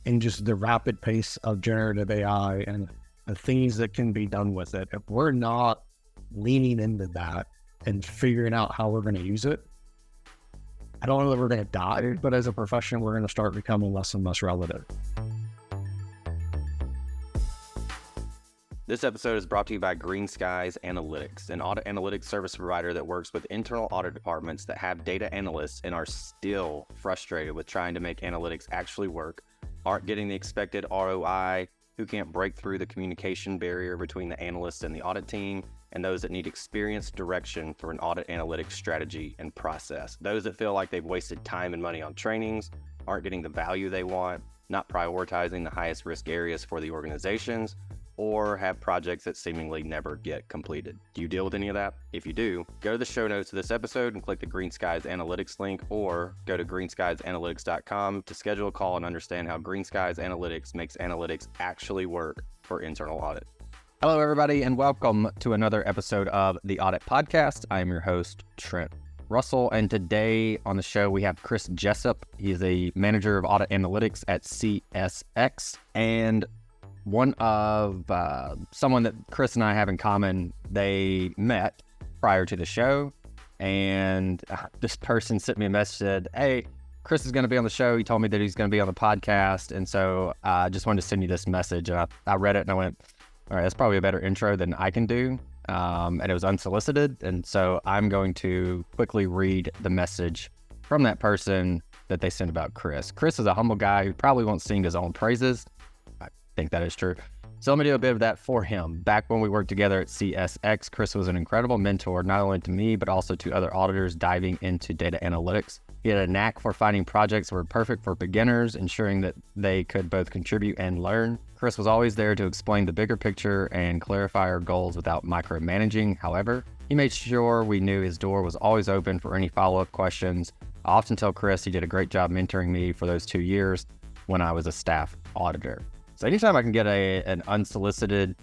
and just the rapid pace of generative AI and the things that can be done with it, if we're not leaning into that and figuring out how we're going to use it, I don't know that we're going to die, but as a profession, we're going to start becoming less and less relevant. This episode is brought to you by Green Skies Analytics, an audit analytics service provider that works with internal audit departments that have data analysts and are still frustrated with trying to make analytics actually work, aren't getting the expected ROI, who can't break through the communication barrier between the analyst and the audit team, and those that need experienced direction for an audit analytics strategy and process. Those that feel like they've wasted time and money on trainings, aren't getting the value they want, not prioritizing the highest risk areas for the organizations, or have projects that seemingly never get completed. Do you deal with any of that? If you do, go to the show notes of this episode and click the Green Skies Analytics link, or go to greenskiesanalytics.com to schedule a call and understand how Green Skies Analytics makes analytics actually work for internal audit. Hello, everybody, and welcome to another episode of the Audit Podcast. I am your host, Trent Russell, and today on the show we have Chris Jessup. He's a manager of audit analytics at CSX, and one of someone that Chris and I have in common. They met prior to the show, and this person sent me a message, said, "Hey, Chris is going to be on the show. He told me that he's going to be on the podcast, and so I just wanted to send you this message." And I read it and I went, all right, that's probably a better intro than I can do, and it was unsolicited, and so I'm going to quickly read the message from that person that they sent about Chris. Chris is a humble guy who probably won't sing his own praises. Think that is true. So let me do a bit of that for him. Back when we worked together at CSX, Chris was an incredible mentor, not only to me, but also to other auditors diving into data analytics. He had a knack for finding projects that were perfect for beginners, ensuring that they could both contribute and learn. Chris was always there to explain the bigger picture and clarify our goals without micromanaging. However, he made sure we knew his door was always open for any follow-up questions. I often tell Chris he did a great job mentoring me for those 2 years when I was a staff auditor. So anytime I can get an unsolicited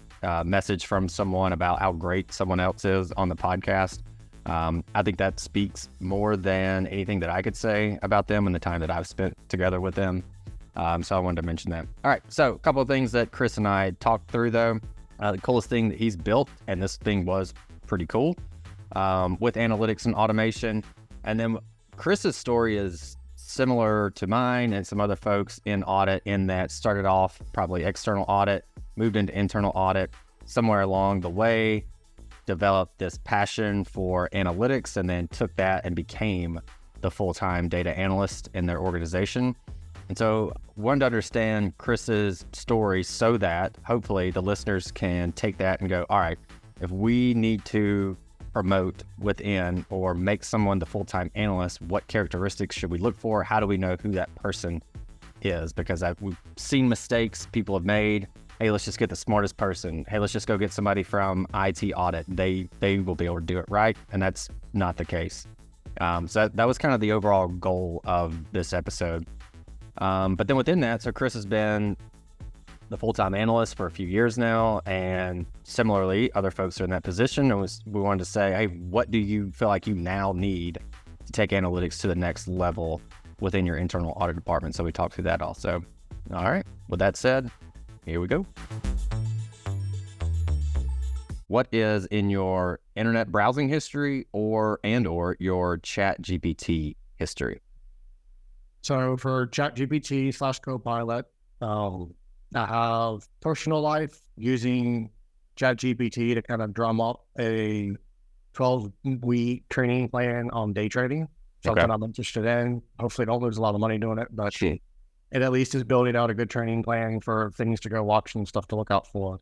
message from someone about how great someone else is on the podcast, I think that speaks more than anything that I could say about them and the time that I've spent together with them. So I wanted to mention that. All right, so a couple of things that Chris and I talked through, though. The coolest thing that he's built, and this thing was pretty cool, with analytics and automation. And then Chris's story is similar to mine and some other folks in audit, in that started off probably external audit, moved into internal audit, somewhere along the way developed this passion for analytics, and then took that and became the full-time data analyst in their organization. And so wanted to understand Chris's story so that hopefully the listeners can take that and go, all right, if we need to promote within or make someone the full-time analyst, what characteristics should we look for? How do we know who that person is? Because we've seen mistakes people have made. Hey, let's just get the smartest person. Hey, let's just go get somebody from IT audit. They will be able to do it right. And that's not the case. So that was kind of the overall goal of this episode. But then within that, so Chris has been the full-time analyst for a few years now, and similarly, other folks are in that position. And we wanted to say, hey, what do you feel like you now need to take analytics to the next level within your internal audit department? So we talked through that also. All right, with that said, here we go. What is in your internet browsing history or your ChatGPT history? So for ChatGPT / Copilot, I have personal life using ChatGPT to kind of drum up a 12-week training plan on day trading, something I'm interested in. Hopefully don't lose a lot of money doing it, but it at least is building out a good training plan for things to go watch and stuff to look out for.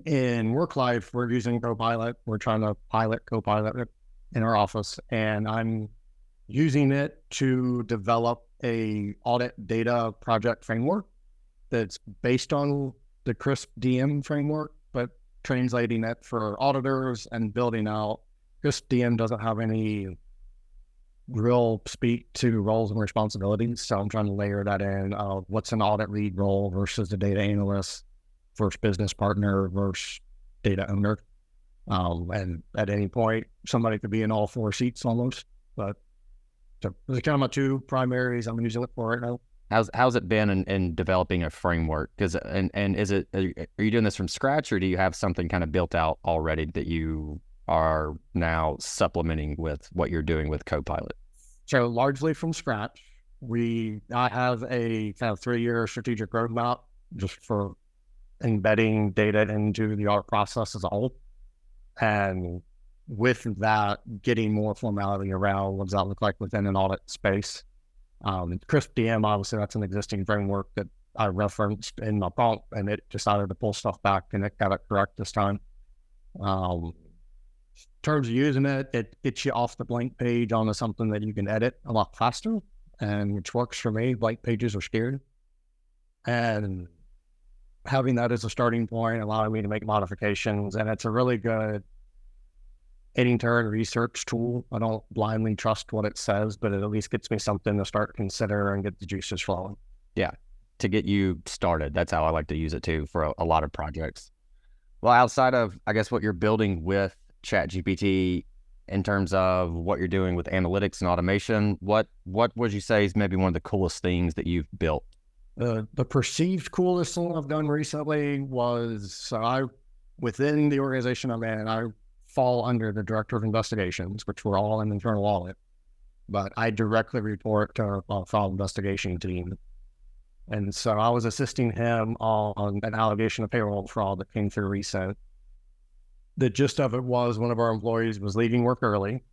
In work life, we're using Copilot. We're trying to pilot Copilot in our office, and I'm using it to develop a audit data project framework that's based on the CRISP DM framework, but translating it for auditors and building out. CRISP DM doesn't have any real speak to roles and responsibilities, so I'm trying to layer that in. What's an audit lead role versus the data analyst versus business partner versus data owner. And at any point, somebody could be in all four seats almost. But so those are kind of my two primaries I'm using it for right now. How's it been in developing a framework? Because and is it, are you doing this from scratch, or do you have something kind of built out already that you are now supplementing with what you're doing with Copilot? So largely from scratch. I have a kind of 3-year strategic roadmap just for embedding data into the audit process as a whole. And with that, getting more formality around what does that look like within an audit space. Crisp DM, obviously, that's an existing framework that I referenced in my prompt, and it decided to pull stuff back and it got it correct this time. In terms of using it, it gets you off the blank page onto something that you can edit a lot faster, and which works for me. Blank pages are scary. And having that as a starting point allowed me to make modifications, and it's a really good turn research tool. I don't blindly trust what it says, but it at least gets me something to start consider and get the juices flowing. Yeah, to get you started. That's how I like to use it too for a lot of projects. Well, outside of, I guess, what you're building with ChatGPT in terms of what you're doing with analytics and automation, what would you say is maybe one of the coolest things that you've built? The perceived coolest thing I've done recently was, within the organization I'm in, I fall under the director of investigations, which we're all in internal audit, but I directly report to our fraud investigation team. And so I was assisting him on an allegation of payroll fraud that came through recent. The gist of it was one of our employees was leaving work early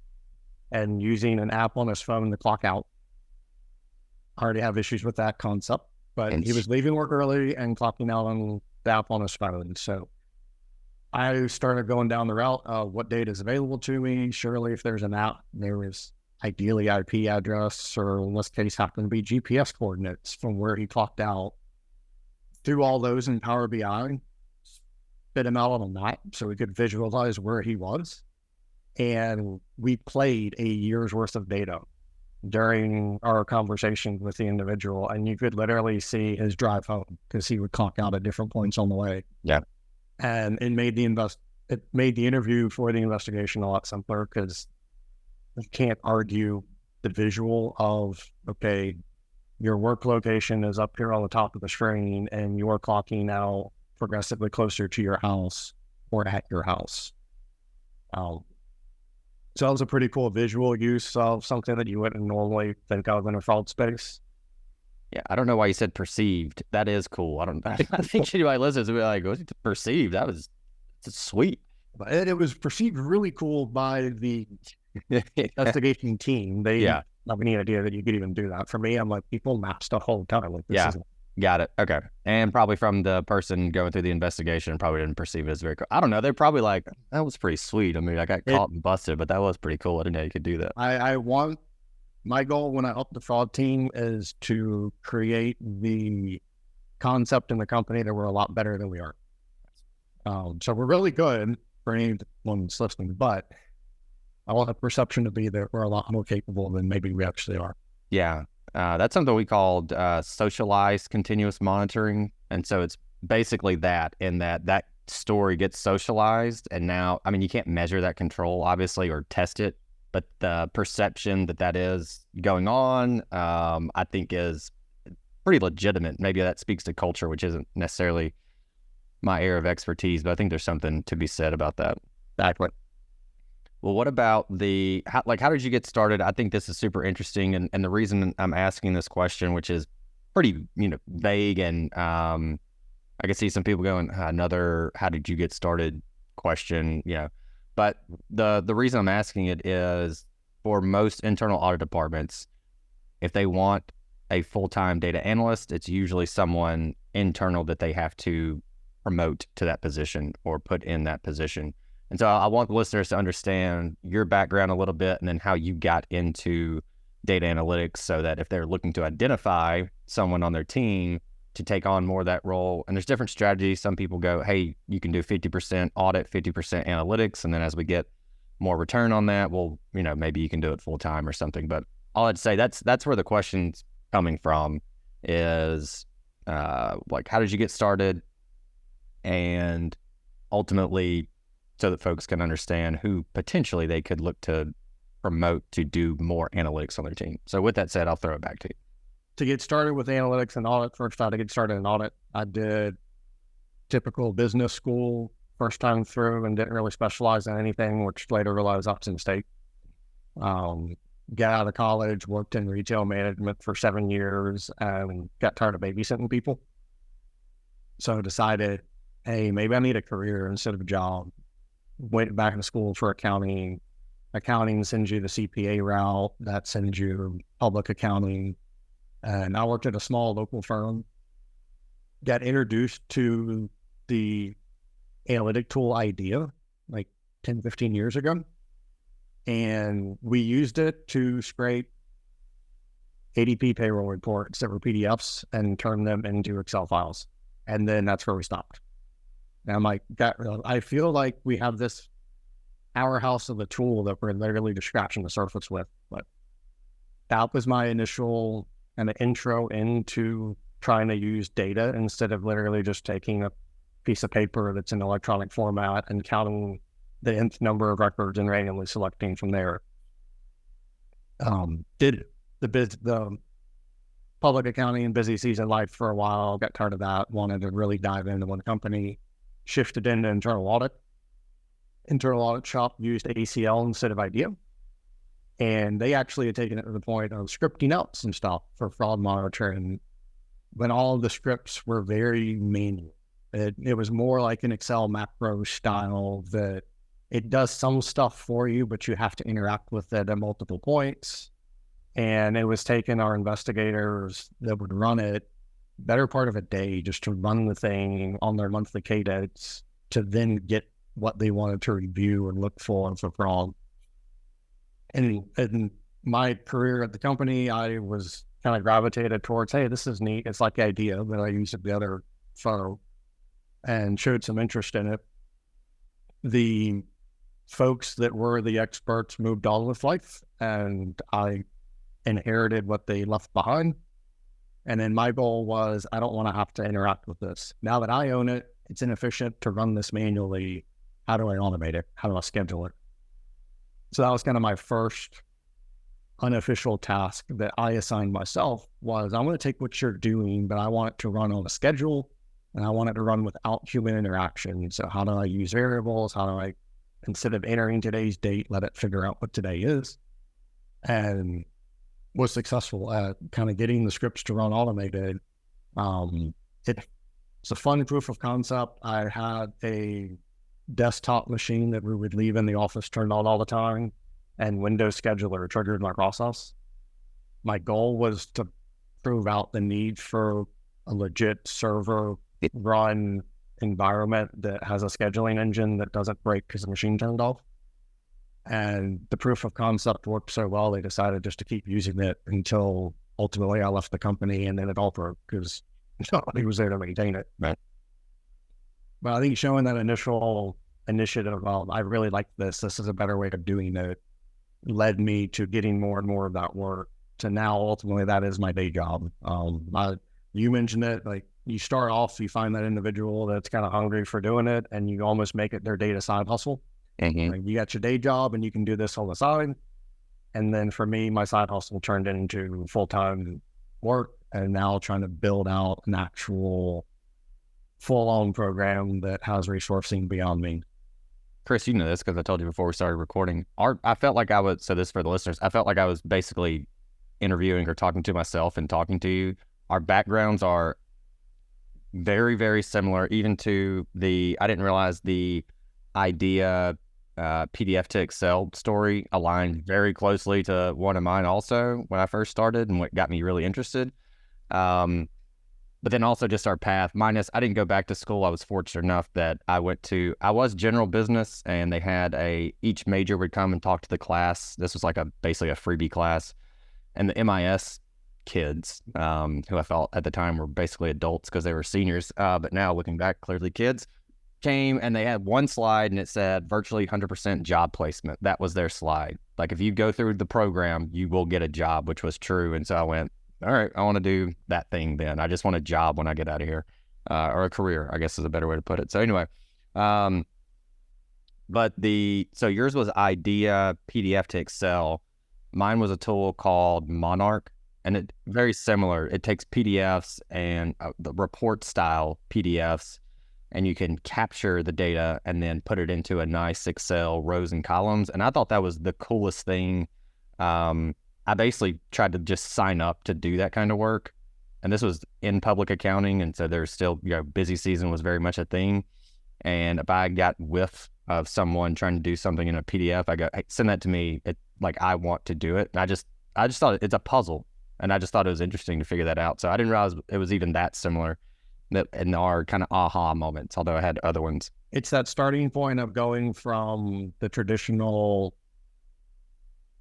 and using an app on his phone to clock out. I already have issues with that concept, but he was leaving work early and clocking out on the app on his phone. So I started going down the route of what data is available to me. Surely if there's an app, there is ideally IP address, or in this case happened to be GPS coordinates from where he clocked out. Through all those in Power BI, spit him out on a map so we could visualize where he was. And we played a year's worth of data during our conversation with the individual. And you could literally see his drive home because he would clock out at different points on the way. Yeah. And it made the interview for the investigation a lot simpler because you can't argue the visual of, okay, your work location is up here on the top of the screen and you're clocking out progressively closer to your house or at your house. So that was a pretty cool visual use of something that you wouldn't normally think of in a fraud space. Yeah, I don't know why you said perceived. That is cool. I think anybody listens will be like, "What's perceived?" That's sweet. But it was perceived really cool by the investigation team. They have any idea that you could even do that. For me, I'm like, people map stuff all the time. Like, this isn't... Got it. Okay. And probably from the person going through the investigation, probably didn't perceive it as very cool. I don't know. They're probably like, that was pretty sweet. I mean, I got caught and busted, but that was pretty cool. I didn't know you could do that. My goal when I help the fraud team is to create the concept in the company that we're a lot better than we are. So we're really good for anyone that's listening, but I want the perception to be that we're a lot more capable than maybe we actually are. Yeah. That's something we called socialized continuous monitoring. And so it's basically that, in that story gets socialized. And now, I mean, you can't measure that control, obviously, or test it. But the perception that is going on, I think is pretty legitimate. Maybe that speaks to culture, which isn't necessarily my area of expertise, but I think there's something to be said about that. Exactly. Well, what about how did you get started? I think this is super interesting. And the reason I'm asking this question, which is pretty, vague, and I can see some people going, another, how did you get started question, But the reason I'm asking it is, for most internal audit departments, if they want a full-time data analyst, it's usually someone internal that they have to promote to that position or put in that position. And so I want the listeners to understand your background a little bit, and then how you got into data analytics, so that if they're looking to identify someone on their team to take on more of that role, and there's different strategies. Some people go, hey, you can do 50% audit, 50% analytics. And then as we get more return on that, well, maybe you can do it full time or something. But all I'd say, that's where the question's coming from is, how did you get started? And ultimately, so that folks can understand who potentially they could look to promote to do more analytics on their team. So with that said, I'll throw it back to you. to get started with analytics and audit, first I had to get started in audit. I did typical business school first time through and didn't really specialize in anything, which later realized I was a mistake. Got out of college, worked in retail management for 7 years, and got tired of babysitting people. So I decided, hey, maybe I need a career instead of a job. Went back to school for accounting. Accounting sends you the CPA route. That sends you public accounting. And I worked at a small local firm. Got introduced to the analytic tool idea like 10, 15 years ago. And we used it to scrape ADP payroll reports that were PDFs and turn them into Excel files. And then that's where we stopped. And I'm like, I feel like we have this powerhouse of a tool that we're literally just scratching the surface with. But that was my initial kind of intro into trying to use data instead of literally just taking a piece of paper that's in electronic format and counting the nth number of records and randomly selecting from there. Did the public accounting and busy season life for a while, got tired of that, wanted to really dive into one company, shifted into internal audit. Internal audit shop used ACL instead of IDEA. And they actually had taken it to the point of scripting out some stuff for fraud monitoring when all of the scripts were very manual. It was more like an Excel macro style that it does some stuff for you, but you have to interact with it at multiple points. And it was taking our investigators that would run it better part of a day just to run the thing on their monthly cadence to then get what they wanted to review and look for fraud. And in my career at the company, I was kind of gravitated towards, hey, this is neat. It's like the idea that I used at the other firm and showed some interest in it. The folks that were the experts moved on with life, and I inherited what they left behind. And then my goal was, I don't want to have to interact with this. Now that I own it, it's inefficient to run this manually. How do I automate it? How do I schedule it? So that was kind of my first unofficial task that I assigned myself was, I want to take what you're doing, but I want it to run on a schedule and I want it to run without human interaction. So how do I use variables? How do I, instead of entering today's date, let it figure out what today is? And was successful at kind of getting the scripts to run automated. It's a fun proof of concept. I had a desktop machine that we would leave in the office turned on all the time, and Windows Scheduler triggered my process. My goal was to prove out the need for a legit server run environment that has a scheduling engine that doesn't break because the machine turned off. And the proof of concept worked so well, they decided just to keep using it until ultimately I left the company, and then it all broke because nobody was there to maintain it. Right. But I think showing that initial initiative of, I really like this is a better way of doing it, led me to getting more and more of that work to now ultimately that is my day job. You mentioned it, like you start off, you find that individual that's kind of hungry for doing it, and you almost make it their data side hustle. Mm-hmm. Like, you got your day job and you can do this on the side. And then for me, my side hustle turned into full-time work, and now trying to build out an actual full-on program that has resourcing beyond me. Chris, you know this because I told you before we started recording. I felt like I was, so this for the listeners, I felt like I was basically interviewing or talking to myself and talking to you. Our backgrounds are very, very similar, even to I didn't realize the idea PDF to Excel story aligned very closely to one of mine also when I first started, and what got me really interested. But then also just our path. I didn't go back to school. I was fortunate enough that I was general business, and they had each major would come and talk to the class. This was like basically a freebie class. And the MIS kids, who I felt at the time were basically adults because they were seniors, but now looking back, clearly kids, came and they had one slide and it said virtually 100% job placement. That was their slide. Like, if you go through the program, you will get a job, which was true. And so I went, all right, I want to do that thing then. I just want a job when I get out of here, or a career, I guess is a better way to put it. So anyway, so yours was IDEA, PDF to Excel. Mine was a tool called Monarch, and it very similar. It takes PDFs and the report style PDFs, and you can capture the data and then put it into a nice Excel rows and columns. And I thought that was the coolest thing. I basically tried to just sign up to do that kind of work. And this was in public accounting. And so there's still, busy season was very much a thing. And if I got whiff of someone trying to do something in a PDF, I go, hey, send that to me. I want to do it. And I just thought it's a puzzle. And I just thought it was interesting to figure that out. So I didn't realize it was even that similar in our kind of aha moments, although I had other ones. It's that starting point of going from the traditional,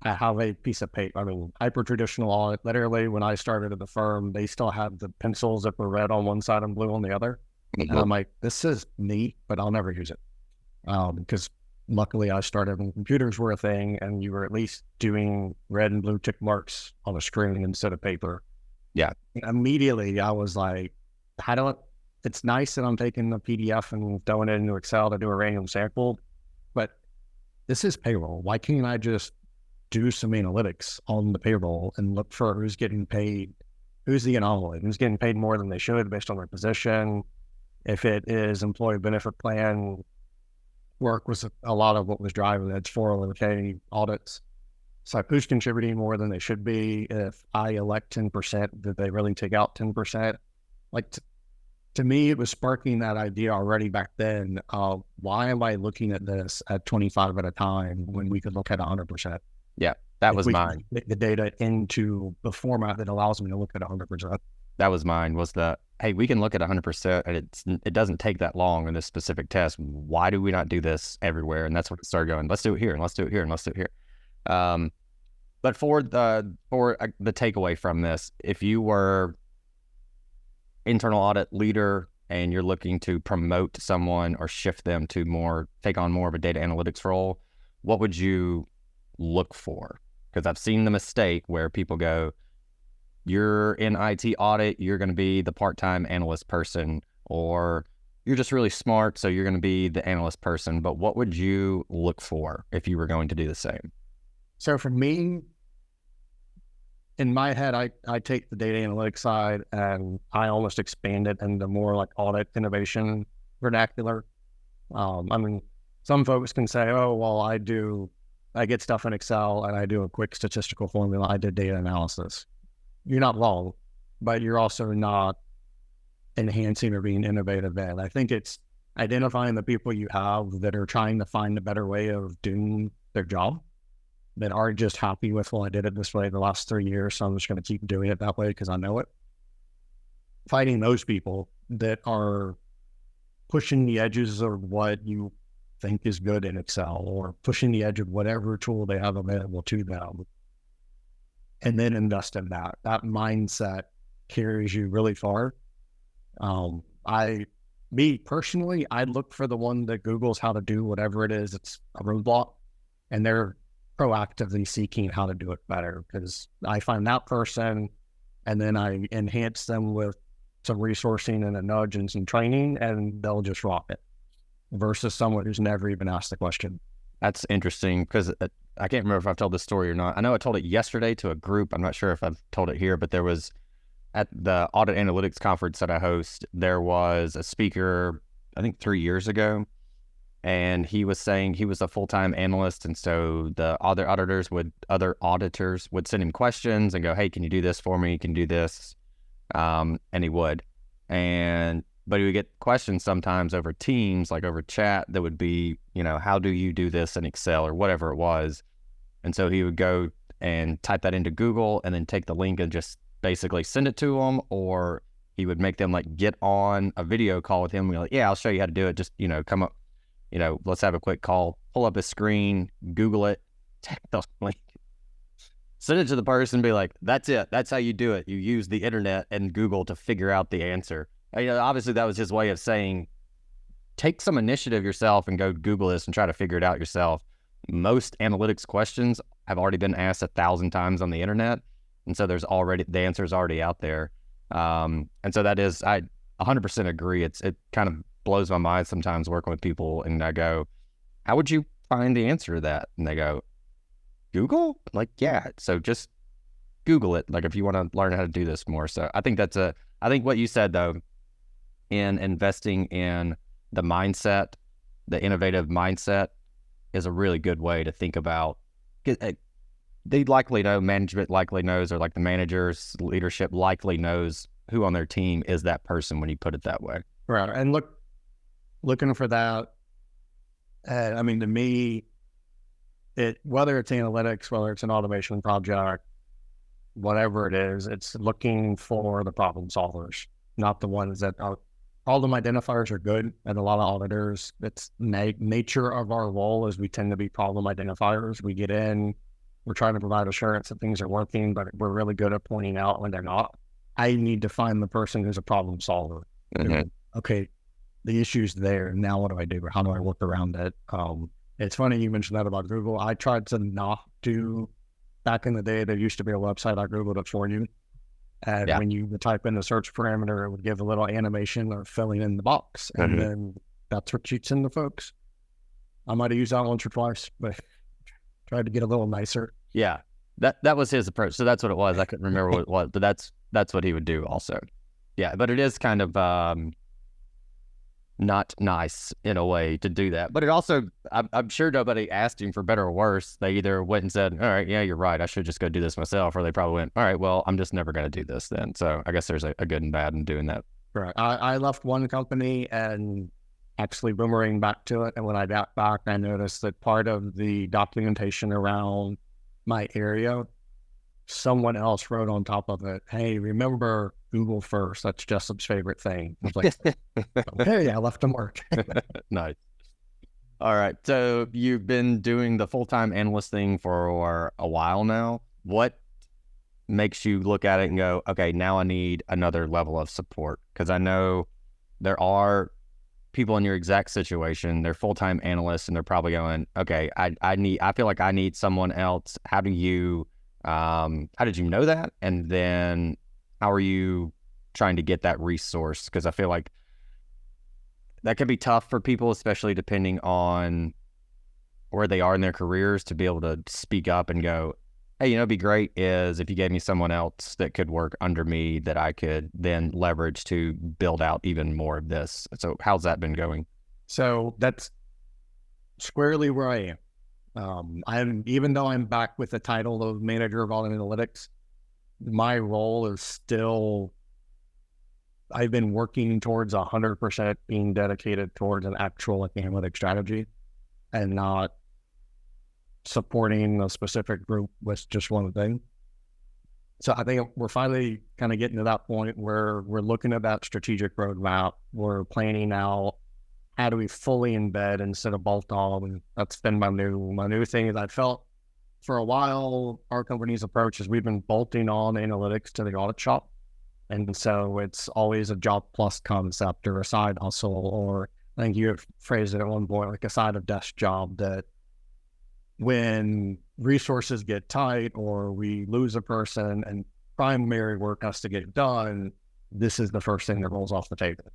I have a piece of paper, hyper traditional audit. Literally, when I started at the firm, they still had the pencils that were red on one side and blue on the other. Mm-hmm. And I'm like, this is neat, but I'll never use it. Because luckily I started when computers were a thing and you were at least doing red and blue tick marks on a screen instead of paper. Yeah. Immediately I was like, it's nice that I'm taking the PDF and throwing it into Excel to do a random sample, but this is payroll. Why can't I just do some analytics on the payroll and look for who's getting paid, who's the anomaly, who's getting paid more than they should based on their position? If it is employee benefit plan work was a lot of what was driving it. It's 401k audits. So who's contributing more than they should be? If I elect 10%, did they really take out 10%? To me, it was sparking that idea already back then of why am I looking at this at 25 at a time when we could look at 100%? Yeah, that was mine. The data into the format that allows me to look at 100%. That was mine, was hey, we can look at 100% and it doesn't take that long in this specific test. Why do we not do this everywhere? And that's what it started going, let's do it here and let's do it here and let's do it here. But for the takeaway from this, if you were internal audit leader and you're looking to promote someone or shift them to take on more of a data analytics role, what would you look for? Because I've seen the mistake where people go, you're in IT audit, you're going to be the part-time analyst person, or you're just really smart, so you're going to be the analyst person. But what would you look for if you were going to do the same? So for me, in my head, I take the data analytics side and I almost expand it into more like audit innovation vernacular. Some folks can say, oh, well, I get stuff in Excel and I do a quick statistical formula. I did data analysis. You're not wrong, but you're also not enhancing or being innovative. And I think it's identifying the people you have that are trying to find a better way of doing their job, that aren't just happy with, well, I did it this way the last 3 years, so I'm just going to keep doing it that way because I know it. Finding those people that are pushing the edges of what you think is good in Excel or pushing the edge of whatever tool they have available to them, and then invest in that. That mindset carries you really far. Me personally, I look for the one that Googles how to do whatever it is. It's a roadblock, and they're proactively seeking how to do it better, because I find that person and then I enhance them with some resourcing and a nudge and some training, and they'll just rock it, versus someone who's never even asked the question. That's interesting, because I can't remember if I've told this story or not. I know I told it yesterday to a group. I'm not sure if I've told it here, but there was at the Audit Analytics conference that I host, there was a speaker, I think 3 years ago, and he was saying he was a full-time analyst, and so the other auditors would send him questions and go, hey, can you do this for me? Can you do this? And he would. But he would get questions sometimes over Teams, like over chat, that would be, how do you do this in Excel or whatever it was? And so he would go and type that into Google and then take the link and just basically send it to them, or he would make them get on a video call with him. We're like, yeah, I'll show you how to do it. Just, come up, let's have a quick call, pull up his screen, Google it, take the link, send it to the person, be like, that's it. That's how you do it. You use the internet and Google to figure out the answer. Obviously that was his way of saying, take some initiative yourself and go Google this and try to figure it out yourself. Most analytics questions have already been asked 1,000 times on the internet. And so the answer is already out there. And so that is, I 100% agree. It kind of blows my mind sometimes working with people, and I go, how would you find the answer to that? And they go, Google? Yeah. So just Google it. Like if you want to learn how to do this more. So I think I think what you said though, in investing in the mindset, the innovative mindset is a really good way to think about. They likely know, management likely knows, or like the managers, leadership likely knows who on their team is that person when you put it that way. Right. And looking for that. I mean, to me, whether it's analytics, whether it's an automation project, whatever it is, it's looking for the problem solvers, not the ones that are. All the identifiers are good, and a lot of auditors, it's nature of our role is we tend to be problem identifiers. We get in, we're trying to provide assurance that things are working, but we're really good at pointing out when they're not. I need to find the person who's a problem solver. Mm-hmm. Okay, the issue's there. Now what do I do? How do I work around it? It's funny you mentioned that about Google. I tried to not do, back in the day, there used to be a website, I Googled it for you. And when you would type in the search parameter, it would give a little animation of filling in the box. And then that's what you'd send to folks. I might have used that once or twice, but tried to get a little nicer. Yeah, that was his approach. So that's what it was. I couldn't remember what it was, but that's what he would do also. Yeah, but it is kind of not nice in a way to do that. But it also, I'm sure nobody asked him for better or worse. They either went and said, all right, yeah, you're right, I should just go do this myself. Or they probably went, all right, well, I'm just never going to do this then. So I guess there's a good and bad in doing that. Right. I left one company and actually boomerang back to it. And when I got back, I noticed that part of the documentation around my area, someone else wrote on top of it, hey, remember Google first. That's Jessup's favorite thing. I was like, okay, I left them work. Nice. All right. So you've been doing the full-time analyst thing for a while now. What makes you look at it and go, okay, now I need another level of support? Because I know there are people in your exact situation, they're full-time analysts, and they're probably going, okay, I feel like I need someone else. How did you know that? And then how are you trying to get that resource? Because I feel like that can be tough for people, especially depending on where they are in their careers, to be able to speak up and go, hey, it'd be great is if you gave me someone else that could work under me that I could then leverage to build out even more of this. So how's that been going? So that's squarely where I am. Even though I'm back with the title of manager of audit analytics, my role is still, I've been working towards 100% being dedicated towards an actual analytic strategy and not supporting a specific group with just one thing. So I think we're finally kind of getting to that point where we're looking at that strategic roadmap. We're planning out how do we fully embed instead of bolt on. And that's been my new thing. Is I felt for a while our company's approach is we've been bolting on analytics to the audit shop, and so it's always a job plus concept or a side hustle, or I think you have phrased it at one point like a side of desk job that when resources get tight or we lose a person and primary work has to get done, this is the first thing that rolls off the table.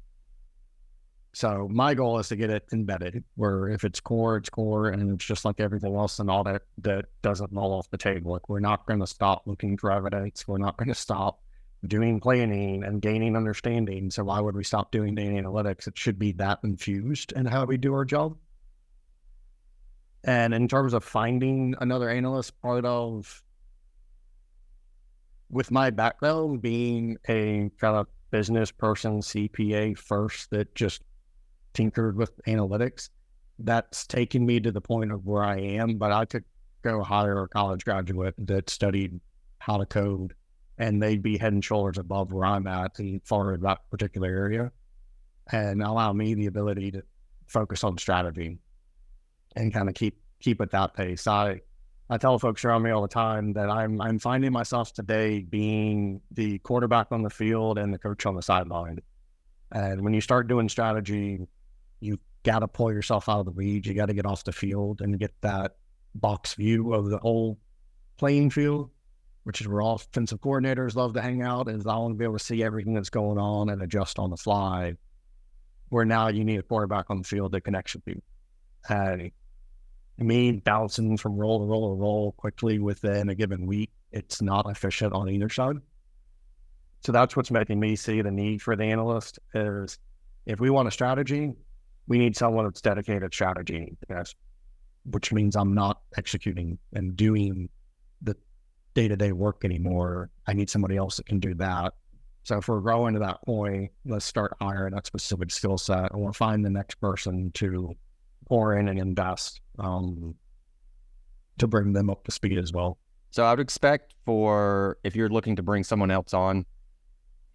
So my goal is to get it embedded where if it's core, and it's just like everything else in audit that doesn't roll off the table. Like we're not going to stop looking for evidence. We're not going to stop doing planning and gaining understanding. So why would we stop doing data analytics? It should be that infused in how we do our job. And in terms of finding another analyst, part of, with my background being a kind of business person, CPA first, that just tinkered with analytics, that's taken me to the point of where I am. But I could go hire a college graduate that studied how to code, and they'd be head and shoulders above where I'm at as far as that particular area, and allow me the ability to focus on strategy and kind of keep at that pace. I tell folks around me all the time that I'm finding myself today being the quarterback on the field and the coach on the sideline. And when you start doing strategy, you got to pull yourself out of the weeds. You got to get off the field and get that box view of the whole playing field, which is where all offensive coordinators love to hang out, is I want to be able to see everything that's going on and adjust on the fly, where now you need a quarterback on the field that connects with you. Me bouncing from role to role quickly within a given week it's not efficient on either side. So that's what's making me see the need for the analyst is if we want a strategy, we need someone that's dedicated strategy, yes, which means I'm not executing and doing the day-to-day work anymore. I need somebody else that can do that. So if we're growing to that point, let's start hiring that specific skill set, and we'll find the next person to pour in and invest to bring them up to speed as well. So I would expect if you're looking to bring someone else on,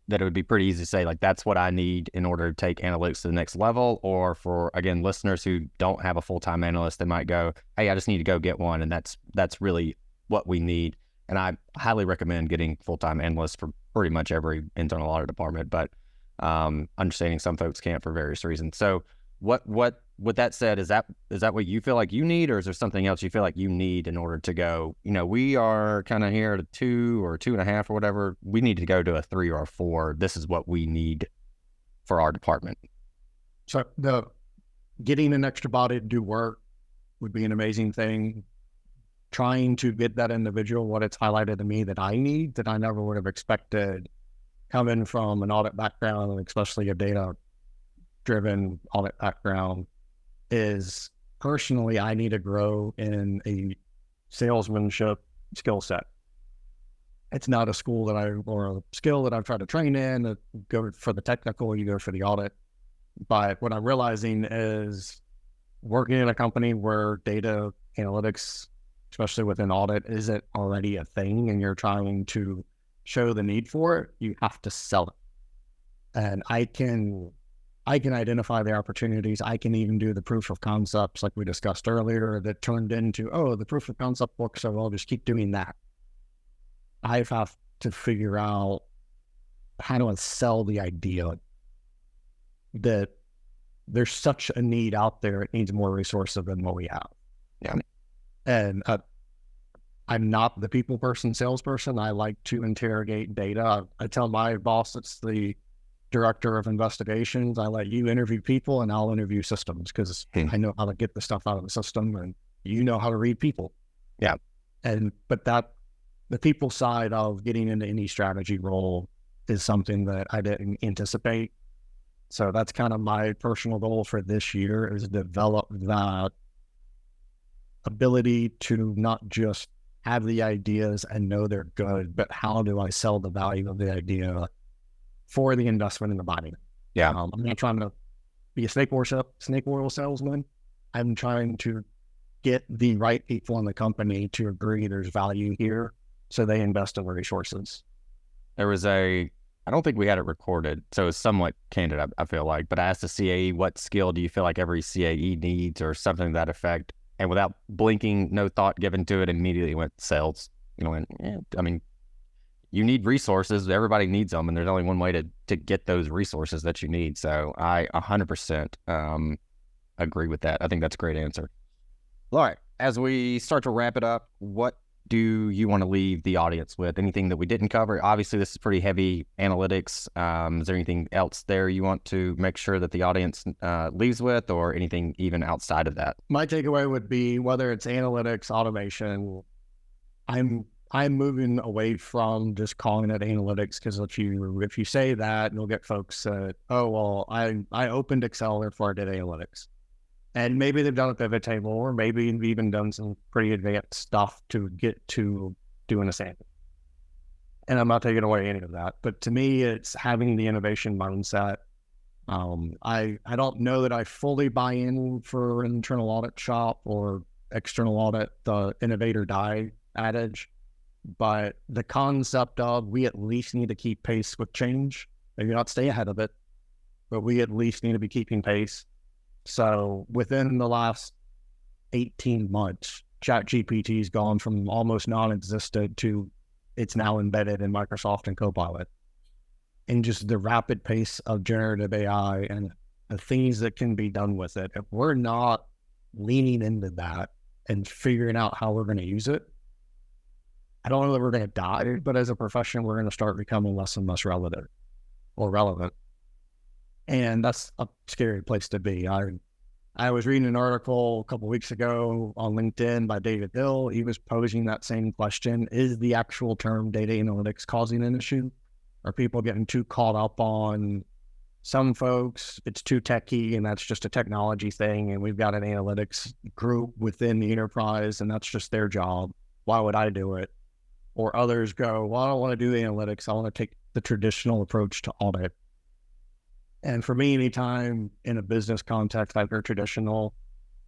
that it would be pretty easy to say, like, that's what I need in order to take analytics to the next level. Or for, again, listeners who don't have a full-time analyst, they might go, hey, I just need to go get one. And that's really what we need. And I highly recommend getting full-time analysts for pretty much every internal audit department, but understanding some folks can't for various reasons. So with that said, is that what you feel like you need, or is there something else you feel like you need in order to go, we are kind of here at a 2 or 2.5 or whatever, we need to go to a 3 or a 4. This is what we need for our department. So getting an extra body to do work would be an amazing thing. Trying to get that individual what it's highlighted to me that I need, that I never would have expected coming from an audit background, and especially a data-driven audit background, is personally, I need to grow in a salesmanship skill set. It's not a skill that I've tried to train in, go for the technical, you go for the audit. But what I'm realizing is working in a company where data analytics, especially within audit, isn't already a thing and you're trying to show the need for it, you have to sell it. And I can identify the opportunities. I can even do the proof of concepts like we discussed earlier that turned into, the proof of concept works, so I'll just keep doing that. I have to figure out how to sell the idea that there's such a need out there. It needs more resources than what we have. Yeah. And I'm not the people person, salesperson. I like to interrogate data. I tell my boss, it's the director of investigations, I let you interview people and I'll interview systems, because I know how to get the stuff out of the system and you know how to read people. Yeah. But the people side of getting into any strategy role is something that I didn't anticipate. So that's kind of my personal goal for this year, is develop that ability to not just have the ideas and know they're good, but how do I sell the value of the idea for the investment in the body? Yeah. I'm not trying to be a snake oil salesman. I'm trying to get the right people in the company to agree there's value here, so they invest in the resources. There was I don't think we had it recorded, so it's somewhat candid, I feel like, but I asked the CAE, what skill do you feel like every CAE needs, or something to that effect? And without blinking, no thought given to it, immediately went sales. You need resources. Everybody needs them, and there's only one way to get those resources that you need. So I 100% agree with that. I think that's a great answer. All right. As we start to wrap it up, what do you want to leave the audience with? Anything that we didn't cover? Obviously, this is pretty heavy analytics. Is there anything else there you want to make sure that the audience leaves with, or anything even outside of that? My takeaway would be, whether it's analytics, automation, I'm moving away from just calling it analytics, because if you say that, you'll get folks that, I opened Excel, therefore I did analytics. And maybe they've done a pivot table, or maybe they've even done some pretty advanced stuff to get to doing a sample. And I'm not taking away any of that. But to me, it's having the innovation mindset. I don't know that I fully buy in for an internal audit shop or external audit, the innovator die adage. But the concept of, we at least need to keep pace with change, maybe not stay ahead of it, but we at least need to be keeping pace. So within the last 18 months, ChatGPT has gone from almost non-existent to it's now embedded in Microsoft and Copilot. And just the rapid pace of generative AI and the things that can be done with it, if we're not leaning into that and figuring out how we're going to use it, I don't know that we're going to die, but as a profession, we're going to start becoming less and less relevant. And that's a scary place to be. I was reading an article a couple weeks ago on LinkedIn by David Hill. He was posing that same question. Is the actual term data analytics causing an issue? Are people getting too caught up on some folks? It's too techy and that's just a technology thing. And we've got an analytics group within the enterprise and that's just their job. Why would I do it? Or others go, well, I don't want to do the analytics. I want to take the traditional approach to audit. And for me, anytime in a business context I hear traditional,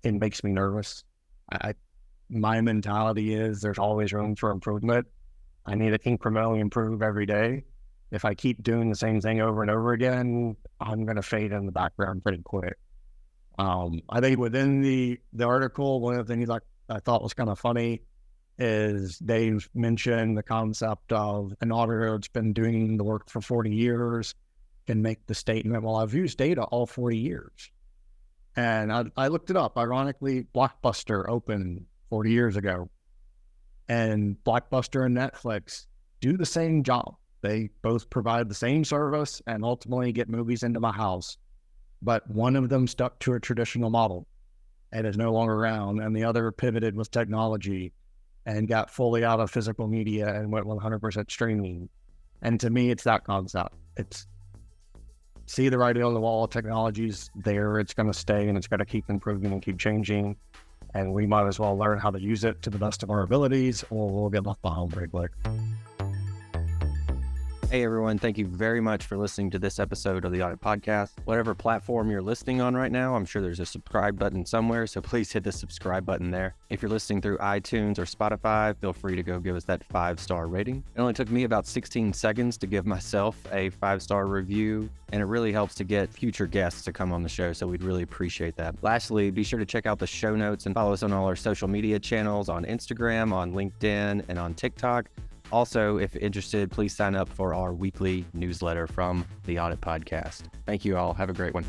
it makes me nervous. My mentality is there's always room for improvement. I need to incrementally improve every day. If I keep doing the same thing over and over again, I'm going to fade in the background pretty quick. I think within the article, one of the things I thought was kind of funny is Dave mentioned the concept of an auditor that's been doing the work for 40 years can make the statement, well, I've used data all 40 years. And I looked it up. Ironically, Blockbuster opened 40 years ago. And Blockbuster and Netflix do the same job. They both provide the same service and ultimately get movies into my house. But one of them stuck to a traditional model and is no longer around. And the other pivoted with technology and got fully out of physical media and went 100% streaming. And to me, it's that concept. It's see the writing on the wall, technology's there, it's going to stay and it's going to keep improving and keep changing. And we might as well learn how to use it to the best of our abilities or we'll get left behind pretty quick. Hey everyone, thank you very much for listening to this episode of the Audit Podcast. Whatever platform you're listening on right now, I'm sure there's a subscribe button somewhere, so please hit the subscribe button there. If you're listening through iTunes or Spotify, feel free to go give us that 5-star rating. It only took me about 16 seconds to give myself a 5-star review, and it really helps to get future guests to come on the show, so we'd really appreciate that. Lastly, be sure to check out the show notes and follow us on all our social media channels on Instagram, on LinkedIn, and on TikTok. Also, if interested, please sign up for our weekly newsletter from the Audit Podcast. Thank you all. Have a great one.